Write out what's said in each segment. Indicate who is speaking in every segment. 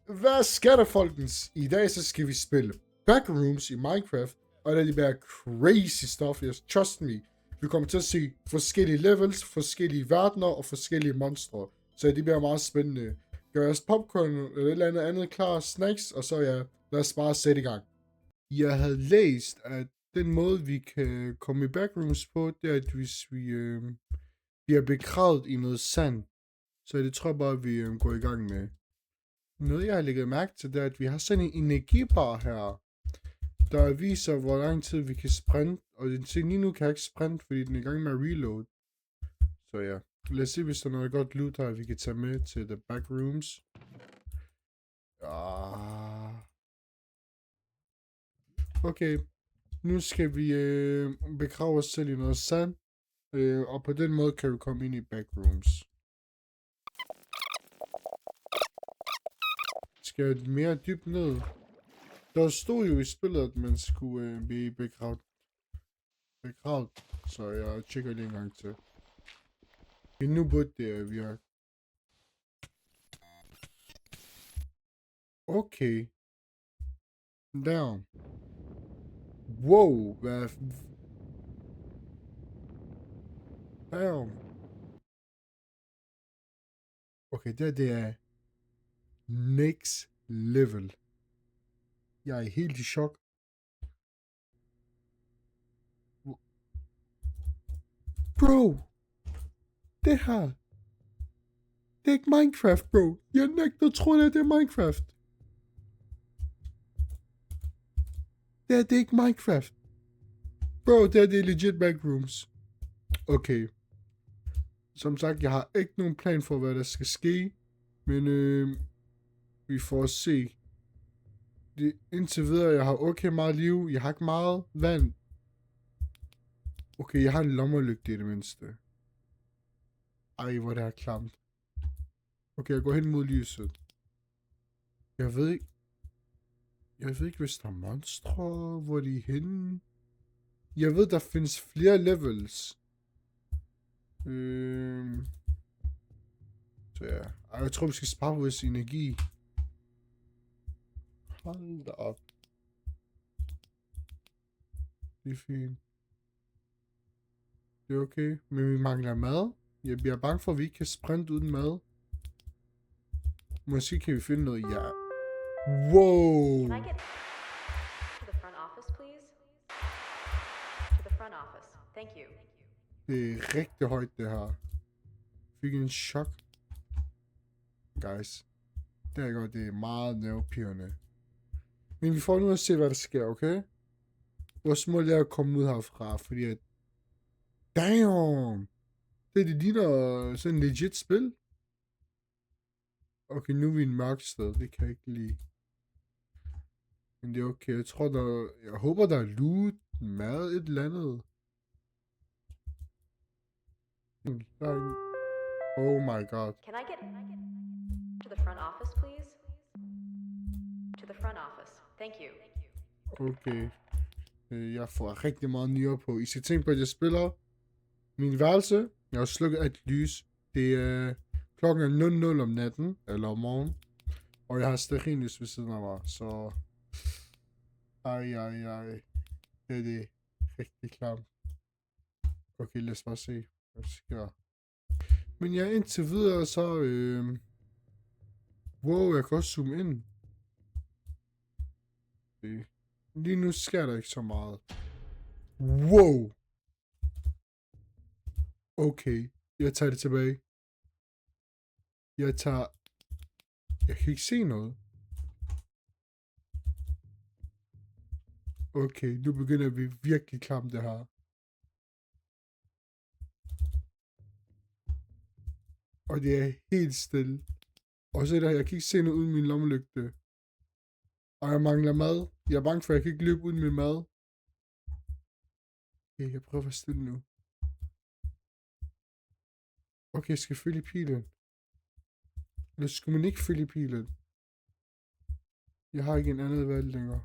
Speaker 1: Hvad sker der, folkens? I dag så skal vi spille Backrooms i Minecraft, og det bliver crazy stuff, yes. Trust me. Vi kommer til at se forskellige levels, forskellige verdener og forskellige monstre. Så det bliver meget spændende. Gør jeres popcorn eller et eller andet klar, snacks, og så ja, lad os bare sætte i gang. Jeg havde læst, at den måde vi kan komme i Backrooms på, det er, at hvis vi bliver begravet i noget sand. Så det tror jeg bare, vi går i gang med. Noget jeg har lægget mærke til, det er, at vi har sådan en energibar her, der viser, hvor lang tid vi kan sprinte. Og lige nu kan jeg ikke sprinte, fordi den er i gang med at reload. Så ja, lad os se, hvis der er noget godt loot her, vi kan tage med til the back rooms. Okay, nu skal vi begrave os selv i noget sand. Og på den måde kan vi komme ind i back rooms. Skal jeg mere dybt ned? Der stod jo i spillet, at man skulle blive begravet. Så jeg tjekker lige en gang til. Men nu burde det virke. Okay. Down. Wow, hvad... Down. Okay, det er... Next level. Jeg er helt i chok. Bro! Det her... Det er ikke Minecraft, bro. Jeg nægter at tro, at det er Minecraft. Det er ikke Minecraft. Bro, det er legit backrooms. Okay. Som sagt, jeg har ikke nogen plan for, hvad der skal ske. Men vi får se. Indtil videre, jeg har okay meget liv. Jeg har ikke meget vand. Okay, jeg har en lommelygte i det mindste. Ej, hvor det er klamt. Okay, jeg går hen mod lyset. Jeg ved ikke, hvis der er monstre, hvor de er henne. Jeg ved, der findes flere levels. Så ja. Ej, jeg tror, vi skal spare vores energi. Hold da op. Det er fint. Det er okay. Men vi mangler mad. Jeg bliver bange for, at vi ikke kan sprinte uden mad. Måske kan vi finde noget. Ja. Wow.
Speaker 2: Can I get to the front office, please? To the front office. Thank you.
Speaker 1: Det er rigtig højt, det her. Fik en chok. Guys. Det er godt, det er meget nervepirrende. Men vi får nu at se, hvad der sker, okay? Vores mål er at komme ud herfra, fordi at... Damn! Det ligner sådan et legit spil. Okay, nu er vi i en mørk sted. Det kan jeg ikke lide. Men det er okay. Jeg tror, jeg håber, der er loot, mad, et eller andet. Oh my god.
Speaker 2: Can I get to the front office, please? To the front office. Thank you.
Speaker 1: Okay. Jeg får rigtig meget nyere på. I skal tænke på, at jeg spiller min værelse. Jeg har slukket et lys. Det er klokken er 00 om natten, eller om morgenen. Og jeg har stearinlys ved siden af mig, så... Ej. Det er rigtig klamt. Okay, lad os bare se, hvad der sker. Men ja, indtil videre, så... Wow, jeg kan også zoome ind. Okay. Lige nu sker der ikke så meget. Wow! Okay, jeg tager det tilbage. Jeg kan ikke se noget. Okay, nu begynder vi virkelig klamt det her. Og det er helt stille. Og så er der, jeg kan ikke se noget uden min lommelygte. Og jeg mangler mad. Jeg er bange for, at jeg kan ikke løbe uden min mad. Okay, jeg prøver at være stille nu. Okay, jeg skal følge pilen. Eller skulle man ikke følge pilen? Jeg har ikke en anden valg længere.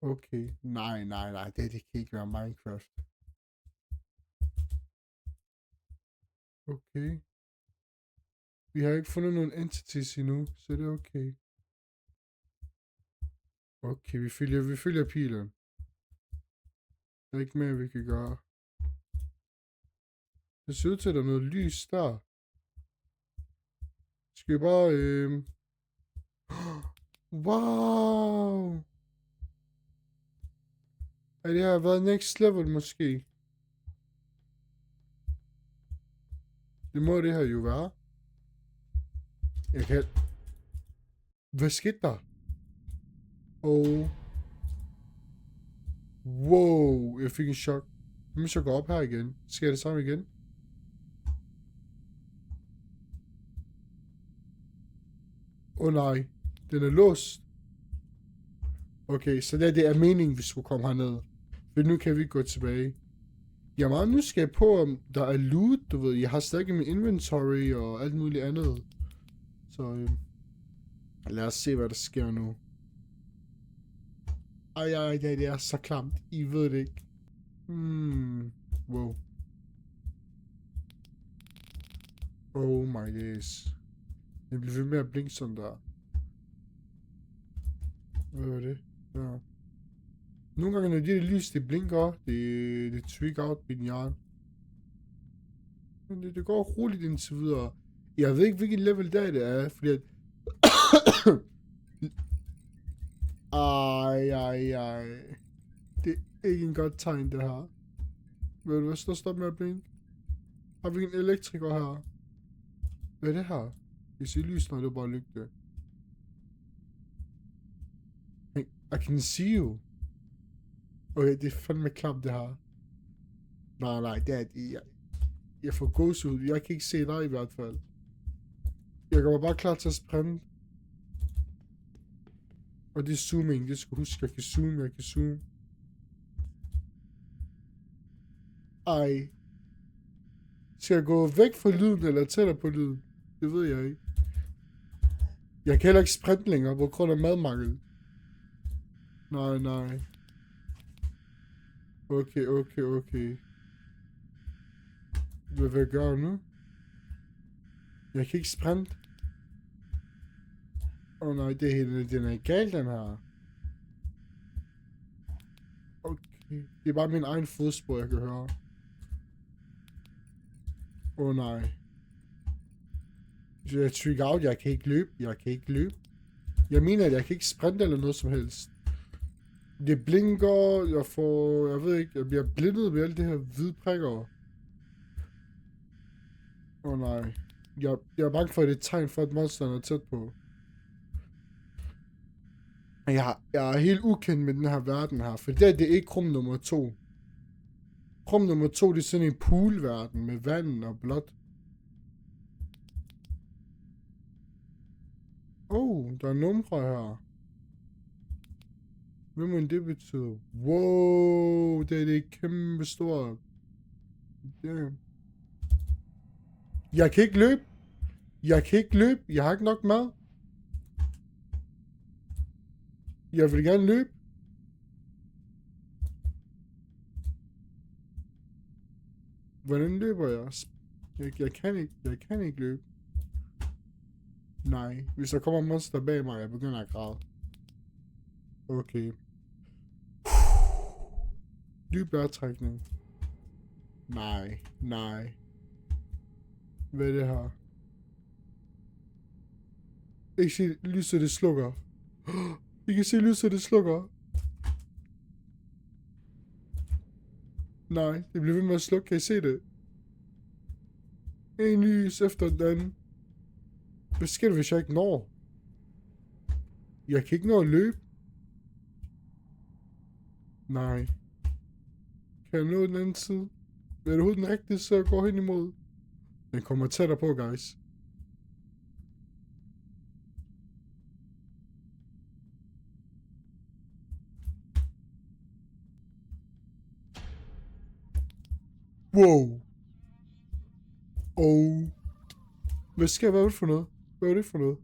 Speaker 1: Okay, nej. Det kan ikke være Minecraft. Okay. Vi har ikke fundet nogen entities endnu, så det er okay. Okay, vi følger pilen. Der er ikke mere, vi kan gøre. Det ser ud til, at der er noget lys der. Skal vi bare, Wow! Er det her været next level, måske? Det må det her jo være. Jeg kan... Hvad skete der? Oh. Wow, jeg fik en chok. Nu må jeg gå op her igen. Sker det samme igen? Nej, den er låst. Okay, så det er meningen, vi skulle komme herned. For nu kan vi gå tilbage. Jeg er meget nysgerrig på, om der er loot, du ved. Jeg har stadig min inventory og alt muligt andet. Så lad os se, hvad der sker nu. Ej, det er så klamt. I ved det ikke. Wow. Oh my days. Det bliver ved med at blinke sådan der. Hvad er det? Ja. Nogle gange, når de lys, det blinker, det trigger out min hjerne. Men det går roligt indtil videre. Jeg ved ikke, hvilken level der det er, fordi at... Ej. Det er ikke en godt tegn, det her. Ved du hvad, stop med at blinke. Har vi en elektriker her? Hvad er det her? Jeg ser lys, når det er bare lygte. I can see you. Okay, det er fandme klamt, det her. Nej, det er det. Jeg får gåsehud. Jeg kan ikke se dig i hvert fald. Jeg kommer bare klar til at sprinte. Og det er zooming. Det skal huske, jeg kan zoome. Ej. Skal jeg gå væk fra lyden, eller tættere på lyden? Det ved jeg ikke. Jeg kan heller ikke sprinte længere, på grund af madmangel. Nej. Okay. Hvad vil jeg gøre nu? Jeg kan ikke sprinte. Nej, den er galt, den her. Okay. Det er bare min egen fodspor, jeg kan høre. Nej. Jeg trigger out, jeg kan ikke løbe. Jeg mener, at jeg kan ikke sprinte eller noget som helst. Det blinker, jeg ved ikke, jeg bliver blindet med alle de her hvide prikker. Nej. Jeg er bange for, at det er et tegn for, at monsteren er tæt på. Jeg er helt ukendt med den her verden her, for det er ikke rum nummer 2. Rum nummer 2, det er sådan en poolverden med vand og blåt. Der er numre her. Hvad må det betyde? Wow, det er kæmpe stort. Damn. Jeg kan ikke løbe. Jeg har ikke nok mad. Jeg vil gerne løbe. Hvordan løber jeg? Jeg kan ikke løbe. Nej, hvis der kommer monster bag mig, jeg begynder at græde. Okay. Dyb vejrtrækning. Nej. Hvad er det her? Ikke se lyset, det slukker. I kan se lyset, det slukker. Nej, det bliver ved med at slukke. Kan I se det? En lys efter den anden. Hvad sker der, hvis jeg ikke når? Jeg kan ikke nå at løbe. Nej. Kan jeg nå den anden side? Er det overhovedet den rigtige side at gå hen imod? Den kommer tættere på, guys. Wow. Hvad sker? Hvad er det for noget?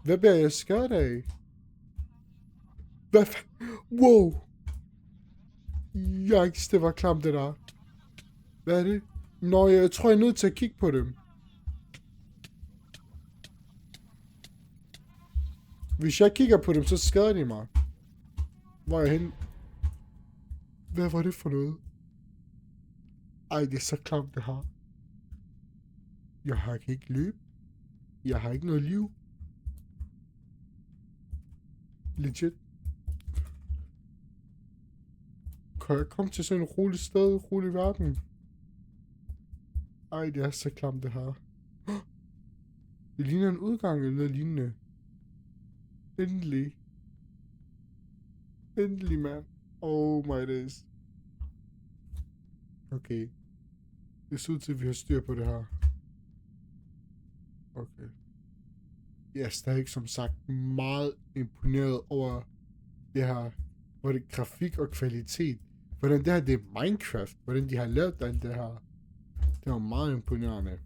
Speaker 1: Hvad bliver jeg skadet af? Wow. Yikes, det var klamt, det der. Hvad er det? Nå, jeg tror, jeg er nødt til at kigge på dem. Hvis jeg kigger på dem, så skader de mig. Hvor er jeg henne? Hvad var det for noget? Ej, det er så klamt, det her. Jeg kan ikke løbe. Jeg har ikke noget liv. Legit. Kan jeg komme til sådan en rolig sted, rolig verden? Ej, det er så klamt, det her. Det ligner en udgang eller noget lignende. Endelig. Endelig, mand. Oh my days. Okay. Det ser ud til, at vi har styr på det her. Okay. Jeg er stadig som sagt meget imponeret over det her. Hvor det grafik og kvalitet. Hvordan det her, det er Minecraft. Hvordan de har lavet alt det her. Det var meget imponerende.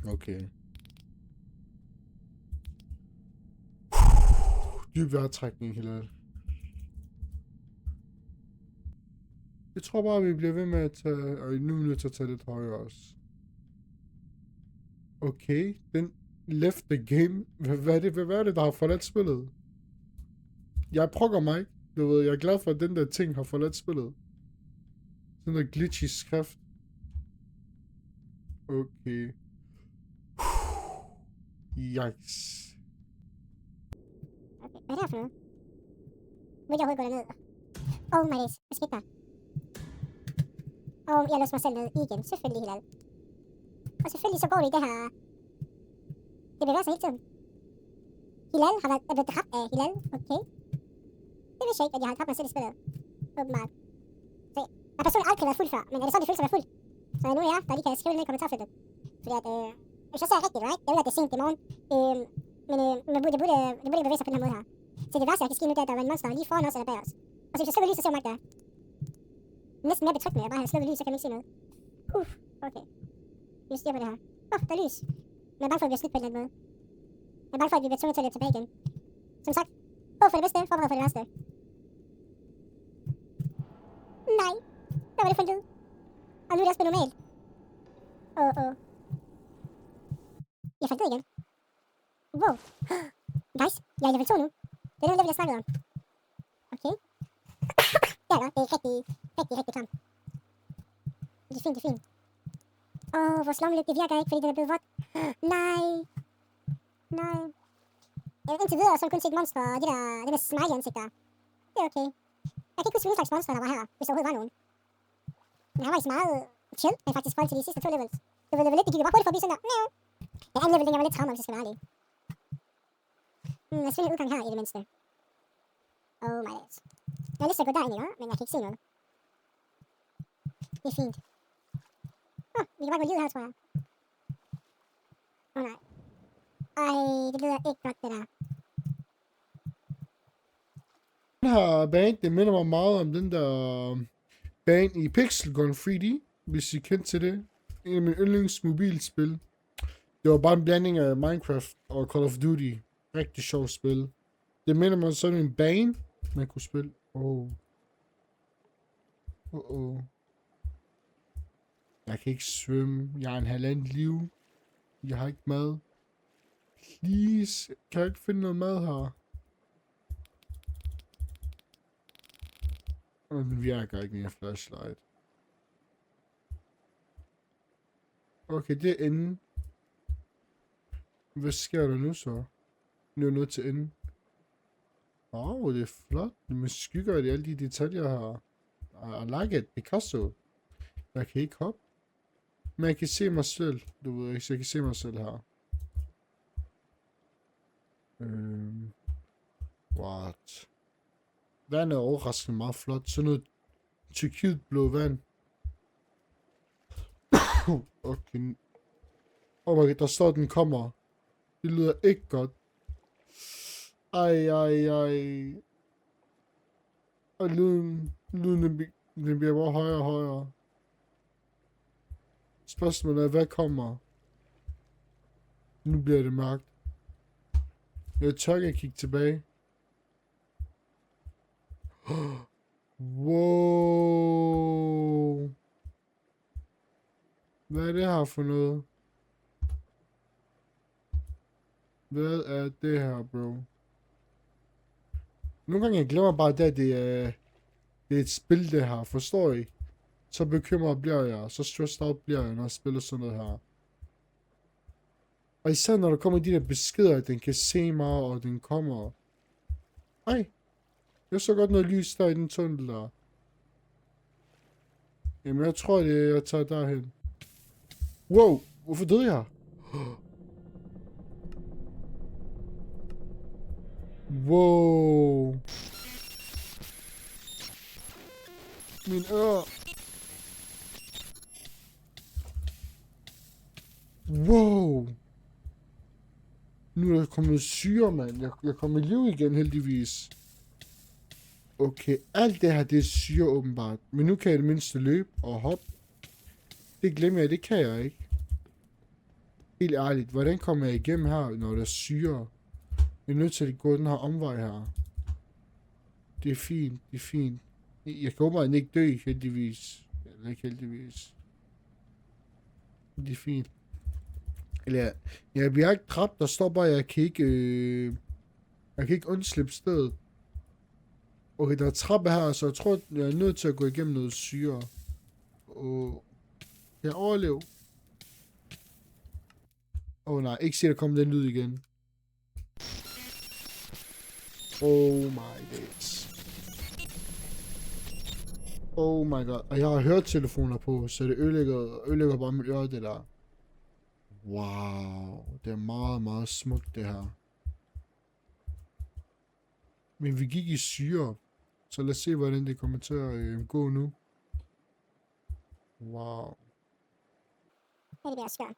Speaker 1: Okay. Dyb vejrtrækning, Hilal. Jeg tror bare, vi bliver ved med at tage... Og nu er vi nødt til at tage lidt højere også. Okay, den left the game. Hvad er det, der har forladt spillet? Jeg brokker mig ikke. Du ved, jeg er glad for, at den der ting har forladt spillet. Sådan der glitchy skrift. Okay. Yikes.
Speaker 3: Okay, hvad er det her for noget? Vil jeg overhovedet gå derned? Oh my days, hvad skete der? Og jeg låste mig selv ned igen, selvfølgelig Hilal. Og selvfølgelig så går det i det her... Det bevæger sig hele tiden. Hilal er blevet dræbt af Hilal, okay. Det vidste jeg ikke, at jeg har dræbt mig selv i spillet. Åbenbart. Så jeg har personligt aldrig været fuld før, men er det sådan, det føles at være fuld? Så nu er jeg, der lige kan skrive det ned i kommentarfeltet. Fordi at, hvis jeg ser rigtigt, right? Jeg ved, at det er sent i morgen. Men det burde ikke bevæge sig på den her måde her. Så det værste, jeg kan ske nu, det er, at der var en monster lige foran os eller bag os. Og så hvis jeg slukker lys, så ser man ikke der. Næsten mere betryggende, at jeg bare har slukket lys, så kan man ikke se noget. Okay. Vi styrer på det her. Der er lys. Men jeg er bange for, at vi bliver snydt på en eller anden måde. Jeg er bange for, at vi bliver tvunget til at løbe tilbage igen. Som sagt, håb for det bedste, forbered for det værste. Nej. Hvad var det for en lyd? Og nu er det også blevet normalt. Jeg faldt ned igen. Wow. Guys, jeg er i level 2 nu. Det er den level, jeg snakkede om. Okay. Det er godt. Det er rigtig klamt. Det er fint. Vores lommelygte virker ikke, fordi den er blevet vådt. Nej. Jeg har indtil videre så kun set monster og det der smiley-ansigter. Det er okay. Jeg kan ikke huske, hvilken slags monster der var her, hvis der overhovedet var nogen. Men han var ikke så meget chill, men faktisk forhold til de sidste 2 levels. Det var lidt, det gik jo bare hurtigt forbi sådan der. Den anden level, den var lidt travlt, hvis jeg skal være ærlig. Jeg skal en udgang her i det mindste. Oh my days. Jeg har lyst til at gå derind, ikke? Men jeg kan ikke se noget. Det er fint. Vi kan bare gå livet her, tror jeg. Nej. Ej, det lyder ikke godt, det der.
Speaker 1: Den her bane, det minder mig meget om den der bane i Pixel Gun 3D, hvis I kendte til det. En af mine yndlingsmobilspil. Det var bare en blanding af Minecraft og Call of Duty. Rigtig sjovt spil. Det minder mig om sådan en bane, man kunne spille. Jeg kan ikke svømme. Jeg har en halvandet liv. Jeg har ikke mad. Please. Kan jeg ikke finde noget mad her? Og den virker ikke mere flashlight. Okay, det er enden. Hvad sker der nu så? Nu er jeg nødt til enden. Det er flot. Med skygger i alle de detaljer her. I like it. Picasso. Jeg kan ikke hoppe. Men jeg kan se mig selv. Du ved ikke, så jeg kan se mig selv her. What? Vandet er overraskende meget flot. Sådan noget turkidblå vand. Okay. Oh my god, der står, den kommer. Det lyder ikke godt. Ej. Og lyden den bliver bare højere og højere. Spørgsmålet er, hvad kommer? Nu bliver det mørkt. Jeg tør ikke at kigge tilbage. Wow. Hvad er det her for noget? Hvad er det her, bro? Nogle gange jeg glemmer bare, at det er et spil, det her. Forstår I? Så bekymret bliver jeg. Så stressed out bliver jeg, når jeg spiller sådan noget her. Og især når der kommer de der beskeder, at den kan se mig, og den kommer. Ej. Jeg så godt noget lys der i den tunnel der. Jamen jeg tror det, jeg tager derhen. Wow, hvorfor døde jeg? Wow. Min øre. Wow. Nu er der kommet syre, mand. Jeg kom i liv igen, heldigvis. Okay, alt det her, det er syre åbenbart. Men nu kan jeg det mindste løbe og hoppe. Det glemmer jeg, det kan jeg ikke. Helt ærligt, hvordan kommer jeg igennem her, når der er syre? Jeg er nødt til at gå den her omvej her. Det er fint, det er fint. Jeg kan åbenbart ikke dø, heldigvis. Eller ikke heldigvis. Det er fint. Eller, jeg bliver ikke dræbt, der står bare, jeg kan ikke undslippe stedet. Okay, der er trappe her, så jeg tror, jeg er nødt til at gå igennem noget syre. Og jeg overlever. Nej, ikke se, der kommer den lyd igen. Oh my days. Oh my god. Og jeg har høretelefoner på, så det ødelægger bare mit øre, det der. Wow. Det er meget, meget smukt, det her. Men vi gik i syre. Så lad os se, hvordan det kommer til at gå nu. Wow.
Speaker 3: Det bliver skørt.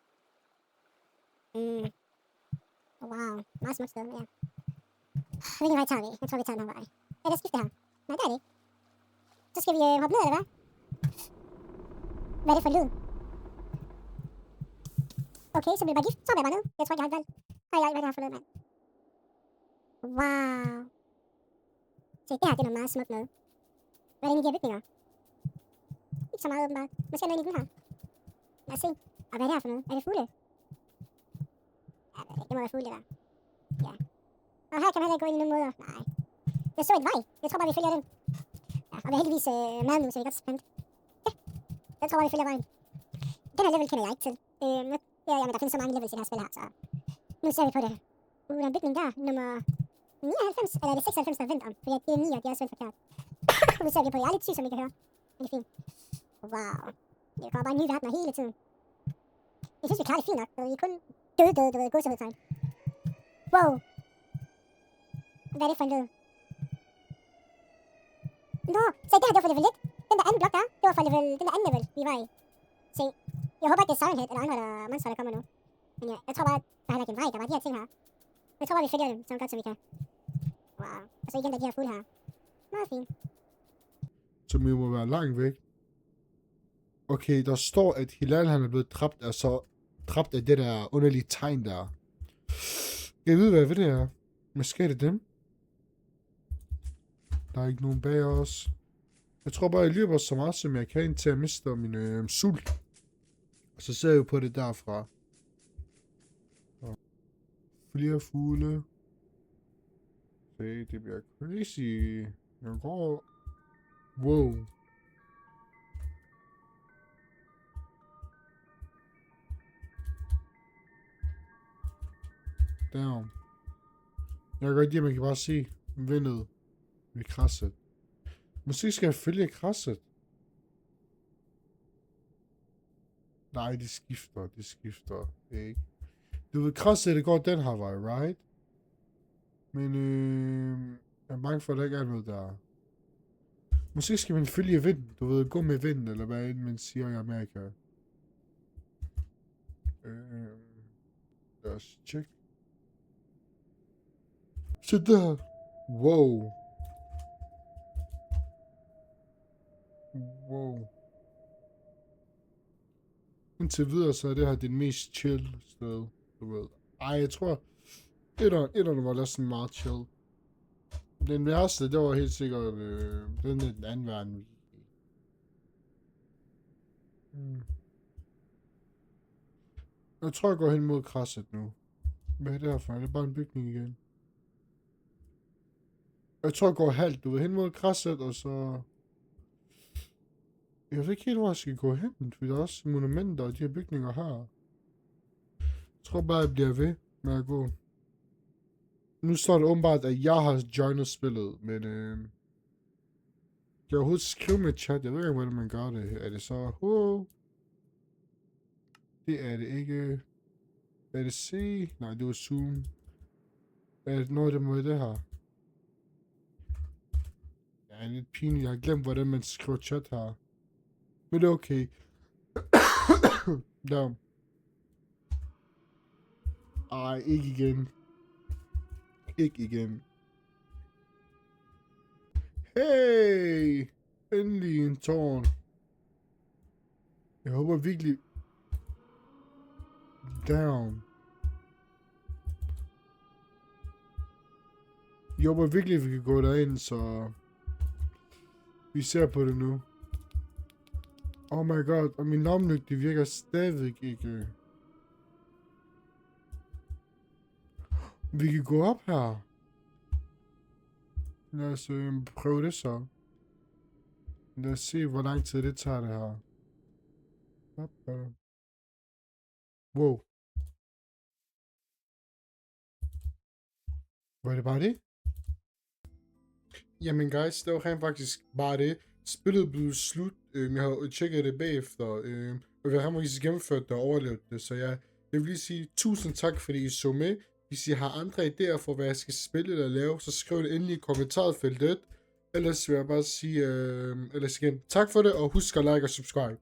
Speaker 3: Wow, meget smukt sted, ja. Hvilken vej tager vi? Jeg tror, vi tager den her vej. Ja, det skifter her. Nej, det er det ikke. Så skal vi hoppe ned, eller hvad? Hvad er det for en lyd? Okay, så bliver det bare gift. Så hopper jeg bare ned. Jeg tror ikke, jeg har et valg. Ej, hvad er det her for noget, mand? Wow. Se, det her det er noget meget smukt noget. Hvad er det inde i de her bygninger? Ikke så meget åbenbart. Måske er noget inde i den her. Lad os se. Og hvad er det her for noget? Er det fugle? Ja, det må være fugle, det der. Ja. Og her kan man heller ikke gå ind i nogen måder. Nej. Jeg så et vej. Jeg tror bare, vi følger den. Ja, og vi har heldigvis mad nu, så vi kan godt sprinte. Ja. Jeg tror bare, vi følger vejen. Den her level kender jeg ikke til. Jamen, der findes så mange levels i det her spil her, så... Nu ser vi på det. Der er en bygning der, nummer 99, eller er det 96, der er vendt om? Fordi det er 9, og det er også vendt forkert. Nu ser vi på det. Jeg er lidt syg, som I kan høre. Men det er fint. Wow. Det kommer bare nye verdener hele tiden. Jeg synes, vi klarer det fint nok. Vi er kun døde, godshedtegn. Wow. Hvad er det for en lyd? Nå, se det her, det var for level 1. Den der anden blok der, det var for level, den der anden level, vi var i. Se, jeg håber ikke, det er Siren Head eller andre monster, der kommer nu. Men ja, jeg tror bare, der er heller ikke en vej, der var de her ting her. Jeg tror bare, vi følger dem så godt, som vi kan. Wow. Og så igen, der er de her fugle her. Meget fint.
Speaker 1: Som jo må være langt væk. Okay, der står, at Hilal han er blevet dræbt af det der underlige tegn der. Jeg ved, hvad det er. Måske er det dem. Der er ikke nogen bag os. Jeg tror bare, jeg løber så meget, som jeg kan, til at miste min sult. Og så ser jeg jo på det derfra. Flere fugle. Se, det bliver crazy. Jeg går... Wow. Damn. Jeg kan godt lide, at man kan bare se vindet ved krasset. Måske skal jeg følge krasset. Nej, det skifter. Ikke? Du ved, krasset, det går den her vej, right? Men jeg er bange for, at der ikke er noget der. Måske skal man følge vinden. Du ved, gå med vinden, eller hvad end man siger i Amerika. Lad os tjekke. Så der. Wow. Indtil videre, så er det her det mest chill sted, du ved. Ej, jeg tror, etterne var næsten meget chill. Den værste, det var helt sikkert, den anden verden. Jeg tror, jeg går hen mod krasset nu. Hvad er det her for? Det er bare en bygning igen. Jeg tror, jeg går halvt, du ved, hen mod krasset, og så... Jeg ved ikke helt, hvor jeg skal gå hen, fordi der er også monumenter og de her bygninger her. Jeg tror bare, jeg bliver ved med at gå. Nu står det åbenbart, at jeg har joinet spillet, men kan jeg overhovedet skrive med chat? Jeg ved ikke, hvordan man gør det. Er det så... Det er det ikke. Er det C? Nej, det var Zoom. Er det noget, det må det her? Ja, det er lidt pinligt. Jeg har glemt, hvordan man skriver chat her. Men det er okay. Der. Ej, ikke igen. Ikke igen. Hey! Endelig en tårn. Jeg håber virkelig... Down. Jeg håber virkelig, vi kan gå derind, så... Vi ser på det nu. Oh my god, og min lommelygte virker stadigvæk ikke. Vi kan gå op her. Lad os prøve det så. Lad os se, hvor lang tid det tager det her. Wow. Var det bare det? Jamen guys, det var rent faktisk bare det. Spillet blev slut. Jeg har tjekket det bagefter. Og vi har faktisk gennemført det og overlevet det. Så jeg vil lige sige tusind tak, fordi I så med. Hvis I har andre idéer for, hvad jeg skal spille eller lave, så skriv det endelig i kommentarfeltet. Ellers vil jeg bare sige, ellers igen, tak for det, og husk at like og subscribe.